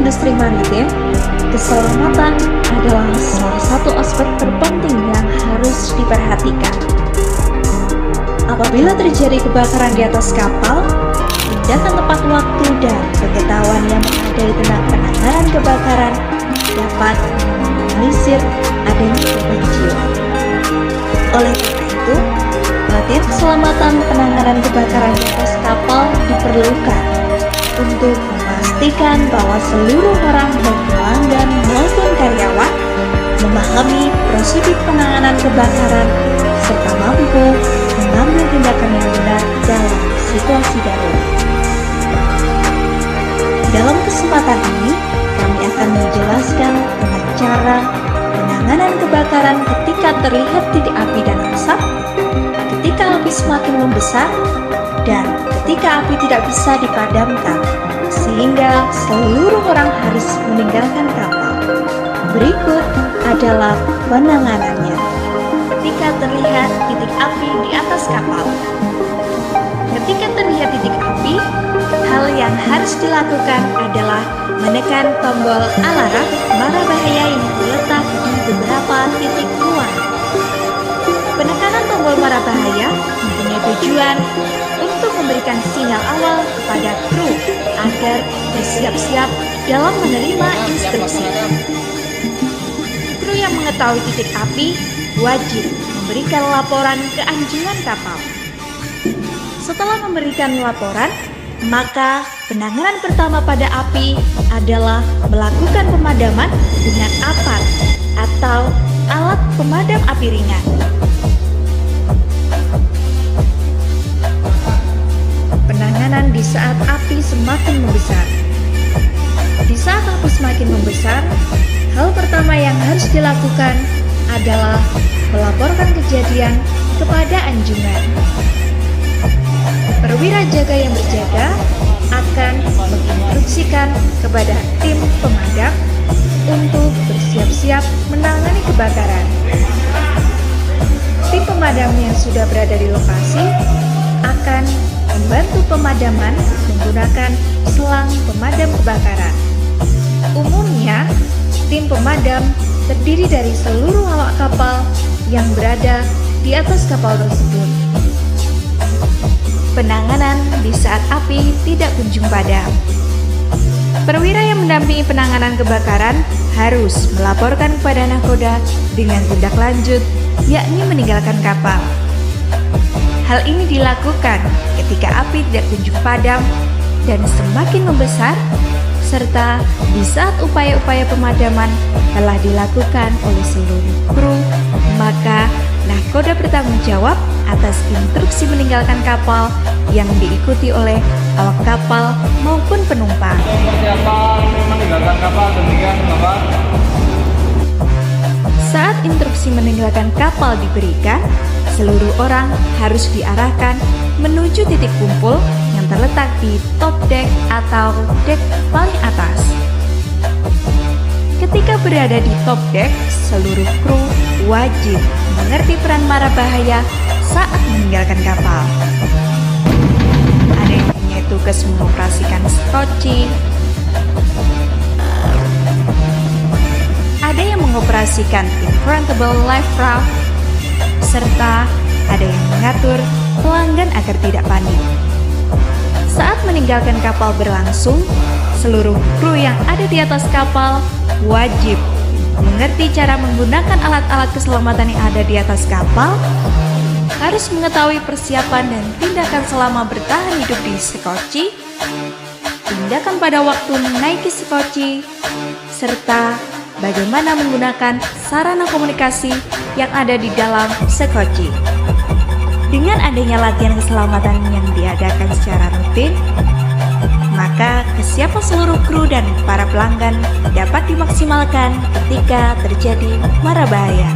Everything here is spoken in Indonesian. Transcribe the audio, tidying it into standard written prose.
industri maritim, keselamatan adalah salah satu aspek terpenting yang harus diperhatikan. Apabila terjadi kebakaran di atas kapal, tindakan tepat waktu dan pengetahuan yang memadai tentang penanganan kebakaran dapat meminimalisir adanya korban jiwa. Oleh karena itu, pelatihan keselamatan penanganan kebakaran di atas kapal diperlukan untuk memastikan bahwa seluruh orang baik pelanggan maupun karyawan memahami prosedur penanganan kebakaran serta mampu mengambil tindakan yang benar dalam situasi darurat. Dalam kesempatan ini, kami akan menjelaskan tentang cara penanganan kebakaran ketika terlihat titik api dan asap, ketika api semakin membesar, dan ketika api tidak bisa dipadamkan, sehingga seluruh orang harus meninggalkan kapal. Berikut adalah penanganannya. Ketika terlihat titik api di atas kapal. Ketika terlihat titik api, hal yang harus dilakukan adalah menekan tombol alarm mara bahaya yang terletak di beberapa titik ruangan. Penekanan tombol mara bahaya mempunyai tujuan untuk memberikan sinyal awal kepada kru agar bersiap-siap dalam menerima instruksi. Kru yang mengetahui titik api wajib memberikan laporan ke anjungan kapal. Setelah memberikan laporan, maka penanganan pertama pada api adalah melakukan pemadaman dengan apar atau alat pemadam api ringan. Penanganan di saat api semakin membesar. Di saat api semakin membesar, hal pertama yang harus dilakukan adalah melaporkan kejadian kepada anjungan. Perwira jaga yang berjaga akan menginstruksikan kepada tim pemadam untuk bersiap-siap menangani kebakaran. Tim pemadam yang sudah berada di lokasi akan membantu pemadaman menggunakan selang pemadam kebakaran. Umumnya, tim pemadam terdiri dari seluruh awak kapal yang berada di atas kapal tersebut. Penanganan di saat api tidak kunjung padam. Perwira yang mendampingi penanganan kebakaran harus melaporkan kepada nahkoda dengan tindak lanjut, yakni meninggalkan kapal. Hal ini dilakukan ketika api tidak kunjung padam dan semakin membesar, serta di saat upaya-upaya pemadaman telah dilakukan oleh seluruh kru, maka nahkoda bertanggung jawab atas instruksi meninggalkan kapal yang diikuti oleh awak kapal maupun penumpang. Persiapan meninggalkan kapal demikian, Bapak. Saat instruksi meninggalkan kapal diberikan, seluruh orang harus diarahkan menuju titik kumpul yang terletak di top deck atau dek paling atas. Ketika berada di top deck, seluruh kru wajib mengerti peran mara bahaya saat meninggalkan kapal. Ada yang punya tugas mengoperasikan skoci, ada yang mengoperasikan inflatable life raft, serta ada yang mengatur pelanggan agar tidak panik. Saat meninggalkan kapal berlangsung, seluruh kru yang ada di atas kapal wajib mengerti cara menggunakan alat-alat keselamatan yang ada di atas kapal, harus mengetahui persiapan dan tindakan selama bertahan hidup di skoci, tindakan pada waktu menaiki skoci, serta bagaimana menggunakan sarana komunikasi yang ada di dalam skoci. Dengan adanya latihan keselamatan yang diadakan secara rutin, maka kesiapan seluruh kru dan para pelanggan dapat dimaksimalkan ketika terjadi mara bahaya.